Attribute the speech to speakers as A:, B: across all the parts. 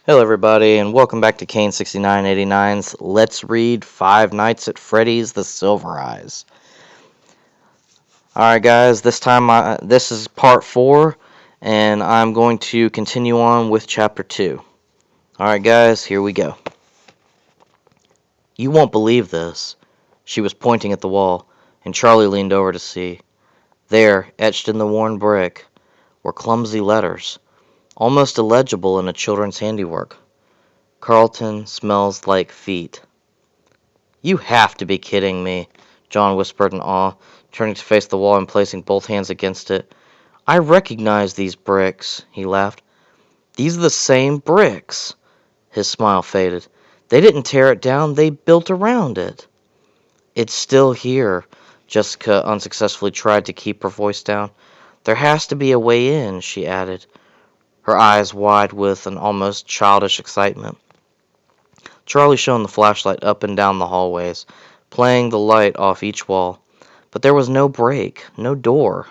A: Hello, everybody, and welcome back to Kane 6989's Let's Read Five Nights at Freddy's: The Silver Eyes. Alright, guys, this is part 4, and I'm going to continue on with chapter 2. Alright, guys, here we go. You won't believe this. She was pointing at the wall, and Charlie leaned over to see. There, etched in the worn brick, were clumsy letters, almost illegible in a children's handiwork. Carlton smells like feet. You have to be kidding me, John whispered in awe, turning to face the wall and placing both hands against it. I recognize these bricks, he laughed. These are the same bricks. His smile faded. They didn't tear it down, they built around it. It's still here, Jessica unsuccessfully tried to keep her voice down. There has to be a way in, she added, her eyes wide with an almost childish excitement. Charlie shone the flashlight up and down the hallways, playing the light off each wall. But there was no break, no door.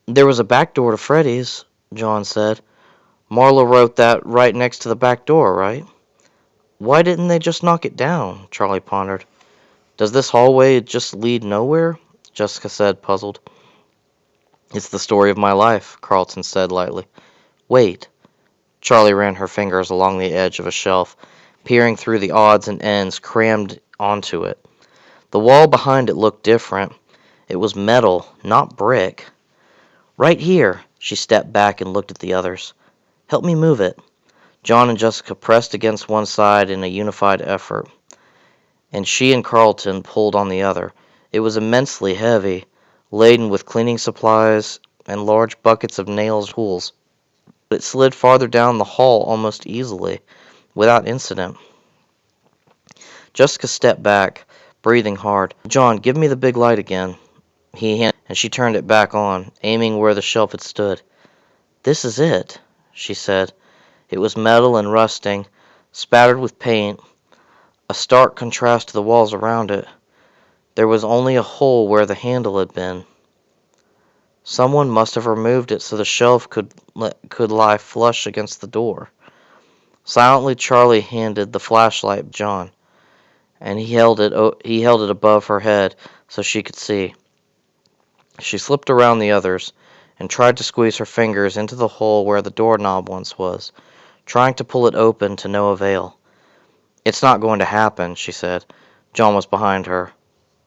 A: There was a back door to Freddys, John said. Marla wrote that right next to the back door, right? Why didn't they just knock it down? Charlie pondered. Does this hallway just lead nowhere? Jessica said, puzzled. It's the story of my life, Carlton said lightly. Wait. Charlie ran her fingers along the edge of a shelf, peering through the odds and ends crammed onto it. The wall behind it looked different. It was metal, not brick. Right here, she stepped back and looked at the others. Help me move it. John and Jessica pressed against one side in a unified effort, and she and Carlton pulled on the other. It was immensely heavy, laden with cleaning supplies and large buckets of nails and tools. But it slid farther down the hall almost easily, without incident. Jessica stepped back, breathing hard. John, give me the big light again. He handed, and she turned it back on, aiming where the shelf had stood. This is it, she said. It was metal and rusting, spattered with paint, a stark contrast to the walls around it. There was only a hole where the handle had been. Someone must have removed it so the shelf could lie flush against the door. Silently, Charlie handed the flashlight to John, and he held it above her head so she could see. She slipped around the others and tried to squeeze her fingers into the hole where the doorknob once was, trying to pull it open to no avail. It's not going to happen, she said. John was behind her,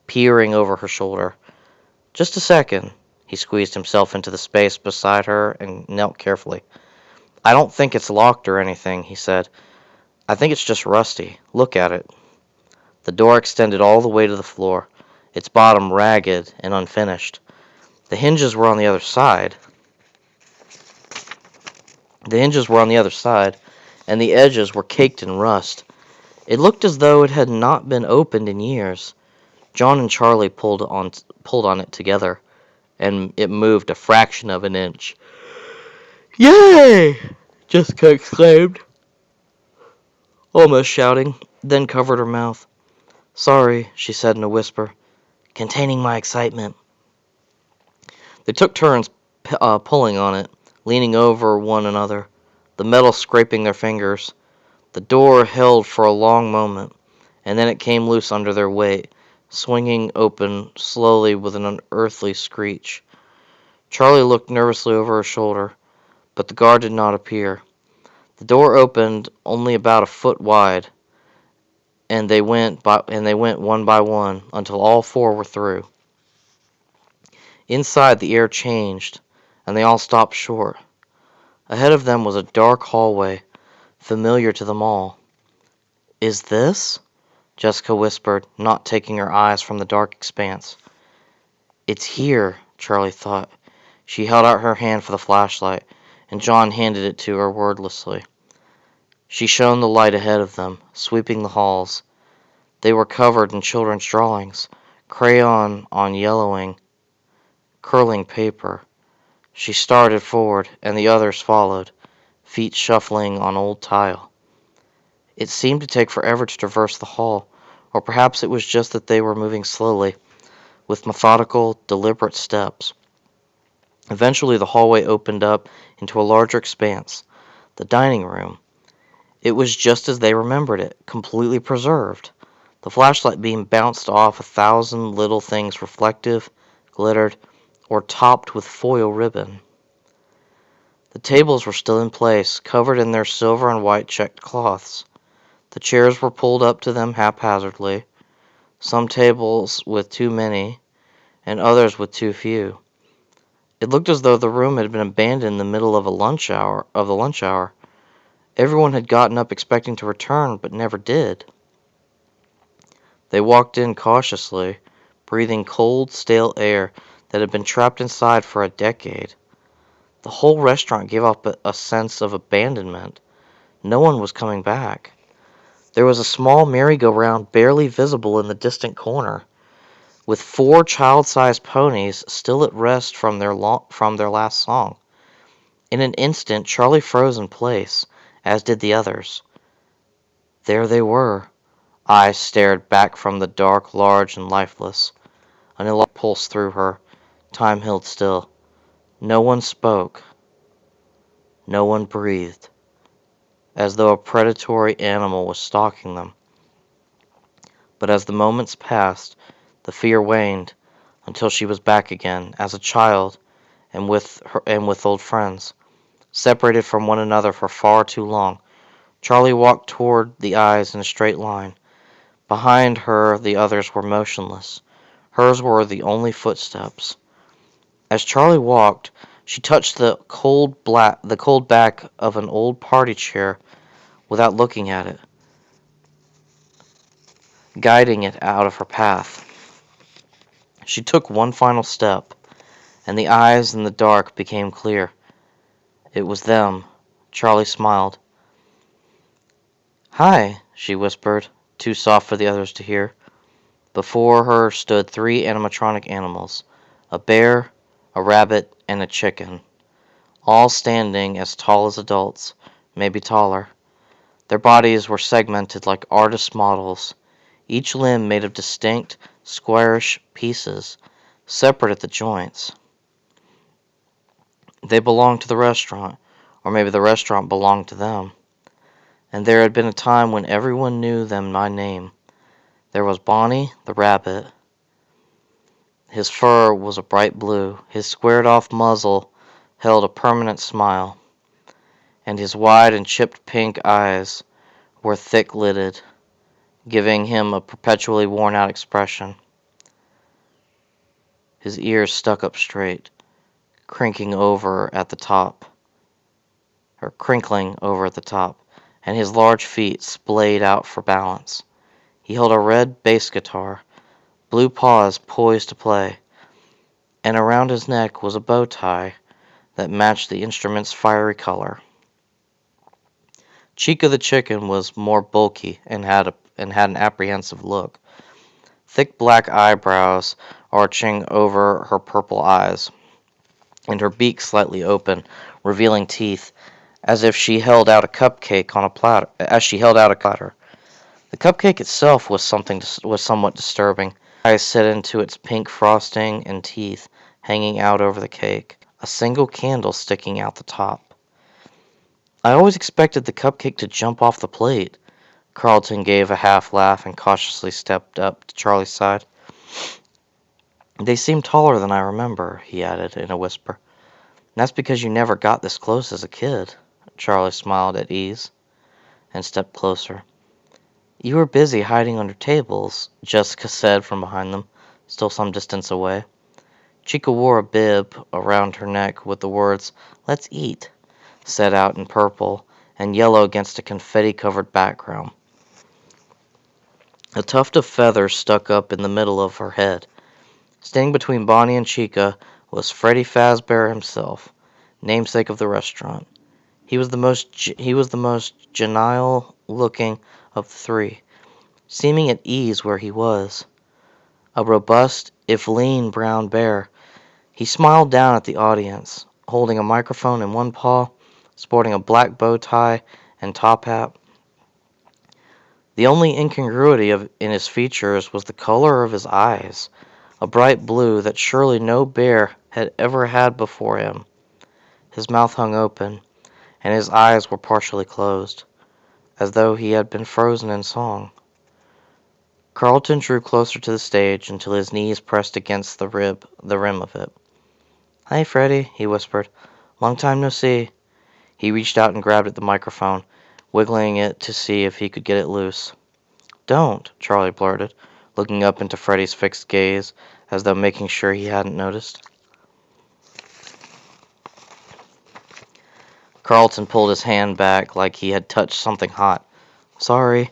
A: peering over her shoulder. Just a second. He squeezed himself into the space beside her and knelt carefully. I don't think it's locked or anything, he said. I think it's just rusty. Look at it. The door extended all the way to the floor, its bottom ragged and unfinished. The hinges were on the other side. And the edges were caked in rust. It looked as though it had not been opened in years. John and Charlie pulled on it together, and it moved a fraction of an inch. Yay! Jessica exclaimed, almost shouting, then covered her mouth. Sorry, she said in a whisper, containing my excitement. They took turns pulling on it, leaning over one another, the metal scraping their fingers. The door held for a long moment, and then it came loose under their weight, swinging open slowly with an unearthly screech. Charlie looked nervously over her shoulder, but the guard did not appear. The door opened only about a foot wide, and they went one by one until all four were through. Inside, the air changed, and they all stopped short. Ahead of them was a dark hallway, familiar to them all. Is this? Jessica whispered, not taking her eyes from the dark expanse. It's here, Charlie thought. She held out her hand for the flashlight, and John handed it to her wordlessly. She shone the light ahead of them, sweeping the halls. They were covered in children's drawings, crayon on yellowing, curling paper. She started forward, and the others followed, feet shuffling on old tile. It seemed to take forever to traverse the hall, or perhaps it was just that they were moving slowly, with methodical, deliberate steps. Eventually the hallway opened up into a larger expanse, the dining room. It was just as they remembered it, completely preserved. The flashlight beam bounced off 1,000 little things reflective, glittered, or topped with foil ribbon. The tables were still in place, covered in their silver and white checked cloths. The chairs were pulled up to them haphazardly, some tables with too many, and others with too few. It looked as though the room had been abandoned in the middle of the lunch hour. Everyone had gotten up expecting to return, but never did. They walked in cautiously, breathing cold, stale air that had been trapped inside for a decade. The whole restaurant gave off a sense of abandonment. No one was coming back. There was a small merry-go-round barely visible in the distant corner, with 4 child-sized ponies still at rest from their last song. In an instant, Charlie froze in place, as did the others. There they were. Eyes stared back from the dark, large, and lifeless. An electric pulse through her. Time held still. No one spoke. No one breathed, as though a predatory animal was stalking them. But as the moments passed, the fear waned, until she was back again, as a child, and with old friends. Separated from one another for far too long, Charlie walked toward the eyes in a straight line. Behind her the others were motionless. Hers were the only footsteps. As Charlie walked, she touched the cold back of an old party chair without looking at it, guiding it out of her path. She took one final step, and the eyes in the dark became clear. It was them. Charlie smiled. "Hi," she whispered, too soft for the others to hear. Before her stood 3 animatronic animals, a bear, a rabbit, and a chicken, all standing as tall as adults, maybe taller. Their bodies were segmented like artist models, each limb made of distinct, squarish pieces, separate at the joints. They belonged to the restaurant, or maybe the restaurant belonged to them. And there had been a time when everyone knew them by name. There was Bonnie, the rabbit. His fur was a bright blue, his squared-off muzzle held a permanent smile, and his wide and chipped pink eyes were thick-lidded, giving him a perpetually worn-out expression. His ears stuck up straight, crinkling over at the top, and his large feet splayed out for balance. He held a red bass guitar, blue paws poised to play, and around his neck was a bow tie that matched the instrument's fiery color. Chica the chicken was more bulky and had an apprehensive look, thick black eyebrows arching over her purple eyes, and her beak slightly open, revealing teeth, as she held out a cupcake on a platter. The cupcake itself was somewhat disturbing. Eyes set into its pink frosting and teeth hanging out over the cake, a single candle sticking out the top. I always expected the cupcake to jump off the plate. Carlton gave a half laugh and cautiously stepped up to Charlie's side. They seem taller than I remember, he added in a whisper. That's because you never got this close as a kid. Charlie smiled at ease and stepped closer. You were busy hiding under tables, Jessica said from behind them, still some distance away. Chica wore a bib around her neck with the words, "Let's eat," set out in purple and yellow against a confetti-covered background. A tuft of feathers stuck up in the middle of her head. Standing between Bonnie and Chica was Freddie Fazbear himself, namesake of the restaurant. He was the most genial-looking of the 3, seeming at ease where he was. A robust, if lean, brown bear, he smiled down at the audience, holding a microphone in one paw, sporting a black bow tie and top hat. The only incongruity in his features was the color of his eyes, a bright blue that surely no bear had ever had before him. His mouth hung open, and his eyes were partially closed. as though he had been frozen in song. Carlton drew closer to the stage until his knees pressed against the rim of it. "Hi, Freddie," he whispered. "Long time no see." He reached out and grabbed at the microphone, wiggling it to see if he could get it loose. "Don't," Charlie blurted, looking up into Freddie's fixed gaze, as though making sure he hadn't noticed. Carlton pulled his hand back like he had touched something hot. "Sorry."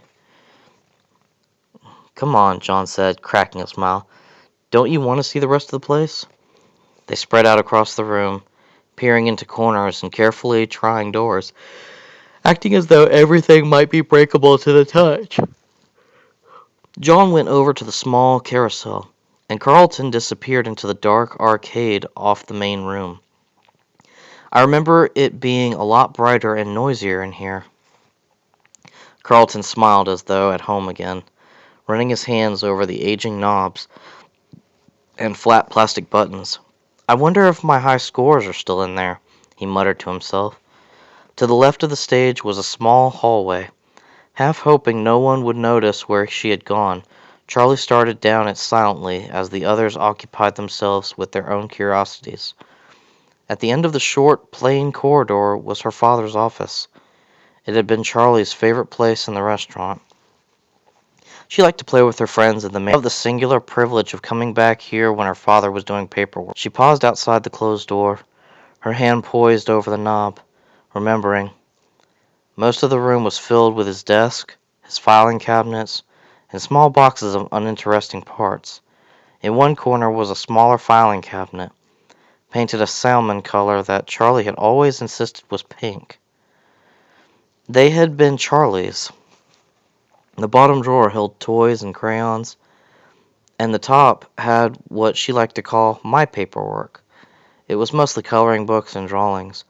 A: "Come on," John said, cracking a smile. "Don't you want to see the rest of the place?" They spread out across the room, peering into corners and carefully trying doors, acting as though everything might be breakable to the touch. John went over to the small carousel, and Carlton disappeared into the dark arcade off the main room. "I remember it being a lot brighter and noisier in here." Carlton smiled as though at home again, running his hands over the aging knobs and flat plastic buttons. "I wonder if my high scores are still in there," he muttered to himself. To the left of the stage was a small hallway. Half hoping no one would notice where she had gone, Charlie started down it silently as the others occupied themselves with their own curiosities. At the end of the short, plain corridor was her father's office. It had been Charlie's favorite place in the restaurant. She liked to play with her friends in the main. Of the singular privilege of coming back here when her father was doing paperwork. She paused outside the closed door, her hand poised over the knob, remembering. Most of the room was filled with his desk, his filing cabinets, and small boxes of uninteresting parts. In one corner was a smaller filing cabinet, painted a salmon color that Charlie had always insisted was pink. They had been Charlie's. The bottom drawer held toys and crayons, and the top had what she liked to call my paperwork. It was mostly coloring books and drawings,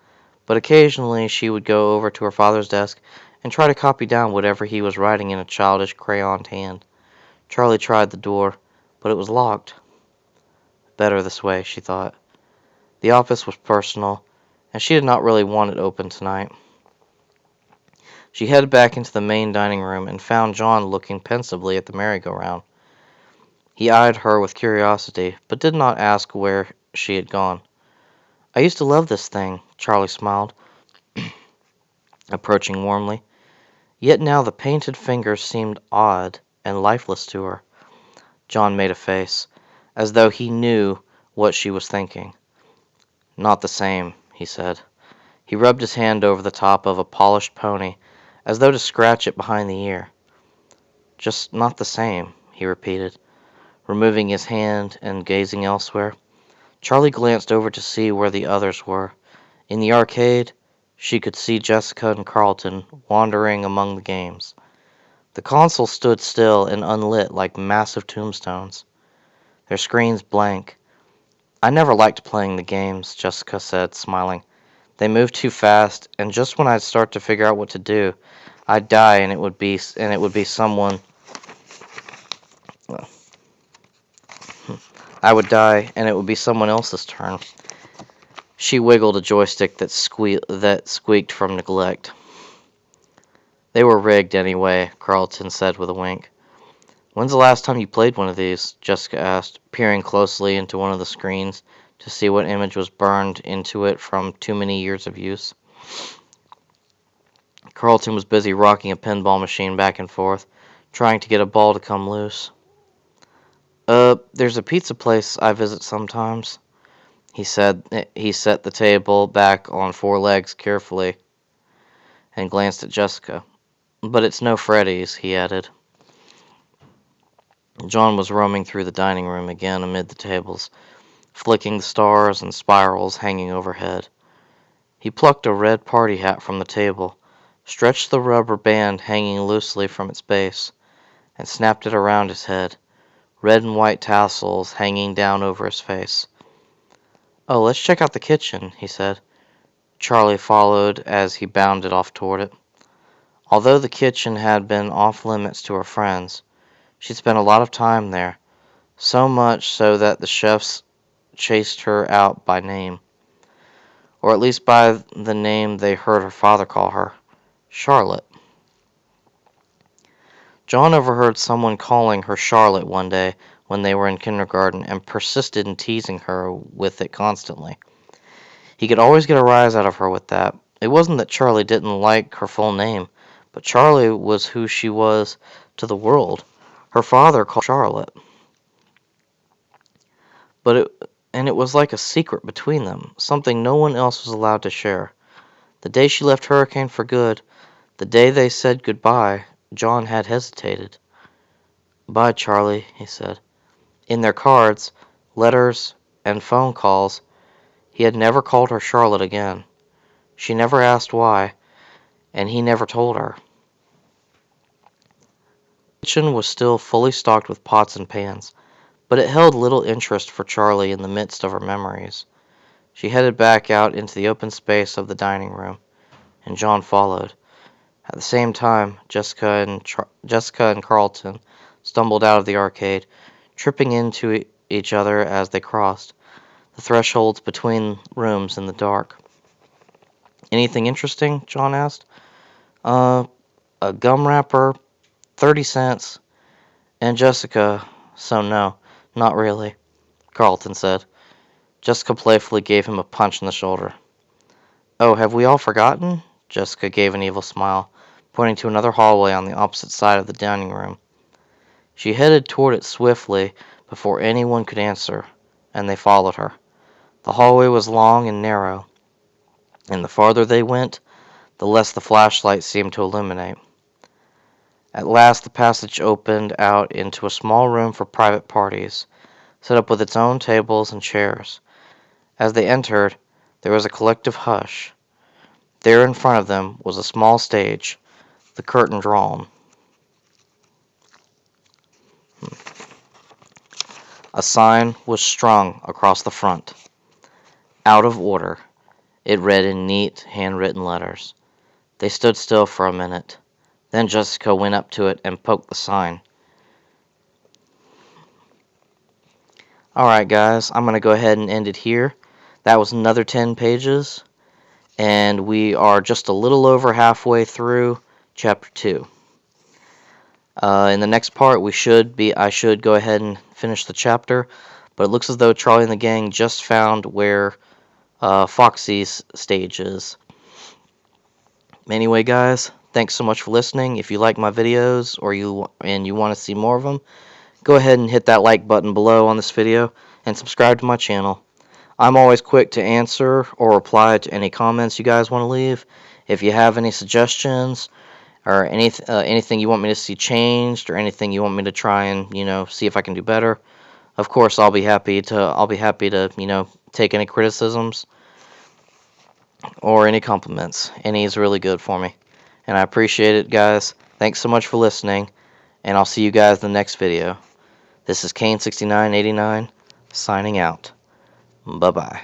A: but occasionally she would go over to her father's desk and try to copy down whatever he was writing in a childish crayoned hand. Charlie tried the door, but it was locked. Better this way, she thought. The office was personal, and she did not really want it open tonight. She headed back into the main dining room and found John looking pensively at the merry-go-round. He eyed her with curiosity, but did not ask where she had gone. "I used to love this thing," Charlie smiled, approaching warmly. Yet now the painted fingers seemed odd and lifeless to her. John made a face, as though he knew what she was thinking. "Not the same," he said. He rubbed his hand over the top of a polished pony, as though to scratch it behind the ear. "Just not the same," he repeated, removing his hand and gazing elsewhere. Charlie glanced over to see where the others were. In the arcade, she could see Jessica and Carlton wandering among the games. The console stood still and unlit like massive tombstones, their screens blank. "I never liked playing the games," Jessica said, smiling. "They moved too fast, and just when I'd start to figure out what to do, I'd die and it would be someone I would die and it would be someone else's turn." She wiggled a joystick that squeaked from neglect. "They were rigged anyway," Carlton said with a wink. "When's the last time you played one of these?" Jessica asked, peering closely into one of the screens to see what image was burned into it from too many years of use. Carlton was busy rocking a pinball machine back and forth, trying to get a ball to come loose. There's a pizza place I visit sometimes," he said. He set the table back on four legs carefully and glanced at Jessica. "But it's no Freddys," he added. John was roaming through the dining room again amid the tables, flicking the stars and spirals hanging overhead. He plucked a red party hat from the table, stretched the rubber band hanging loosely from its base, and snapped it around his head, red and white tassels hanging down over his face. "Oh, let's check out the kitchen," he said. Charlie followed as he bounded off toward it. Although the kitchen had been off limits to her friends, she'd spent a lot of time there, so much so that the chefs chased her out by name, or at least by the name they heard her father call her, Charlotte. John overheard someone calling her Charlotte one day when they were in kindergarten and persisted in teasing her with it constantly. He could always get a rise out of her with that. It wasn't that Charlie didn't like her full name, but Charlie was who she was to the world. Her father called her Charlotte. It was like a secret between them, something no one else was allowed to share. The day she left Hurricane for good, the day they said goodbye, John had hesitated. "Bye, Charlie," he said. In their cards, letters, and phone calls, he had never called her Charlotte again. She never asked why, and he never told her. The kitchen was still fully stocked with pots and pans, but it held little interest for Charlie in the midst of her memories. She headed back out into the open space of the dining room, and John followed. At the same time, Jessica and Carlton stumbled out of the arcade, tripping into each other as they crossed the thresholds between rooms in the dark. "Anything interesting?" John asked. A gum wrapper, 30 cents, and Jessica, "So no, not really," Carlton said. Jessica playfully gave him a punch in the shoulder. "Oh, have we all forgotten?" Jessica gave an evil smile, pointing to another hallway on the opposite side of the dining room. She headed toward it swiftly before anyone could answer, and they followed her. The hallway was long and narrow, and the farther they went, the less the flashlight seemed to illuminate. At last the passage opened out into a small room for private parties, set up with its own tables and chairs. As they entered, there was a collective hush. There in front of them was a small stage, the curtain drawn. A sign was strung across the front. "Out of order," it read in neat, handwritten letters. They stood still for a minute. Then Jessica went up to it and poked the sign. Alright guys, I'm going to go ahead and end it here. That was another 10 pages, and we are just a little over halfway through Chapter 2. In the next part, I should go ahead and finish the chapter, but it looks as though Charlie and the gang just found where Foxy's stage is. Anyway, guys, thanks so much for listening. If you like my videos or you want to see more of them, go ahead and hit that like button below on this video and subscribe to my channel. I'm always quick to answer or reply to any comments you guys want to leave. If you have any suggestions or anything you want me to see changed or anything you want me to try and see if I can do better, of course I'll be happy to take any criticisms or any compliments. Any is really good for me, and I appreciate it, guys. Thanks so much for listening, and I'll see you guys in the next video. This is Kane6989 signing out. Bye bye.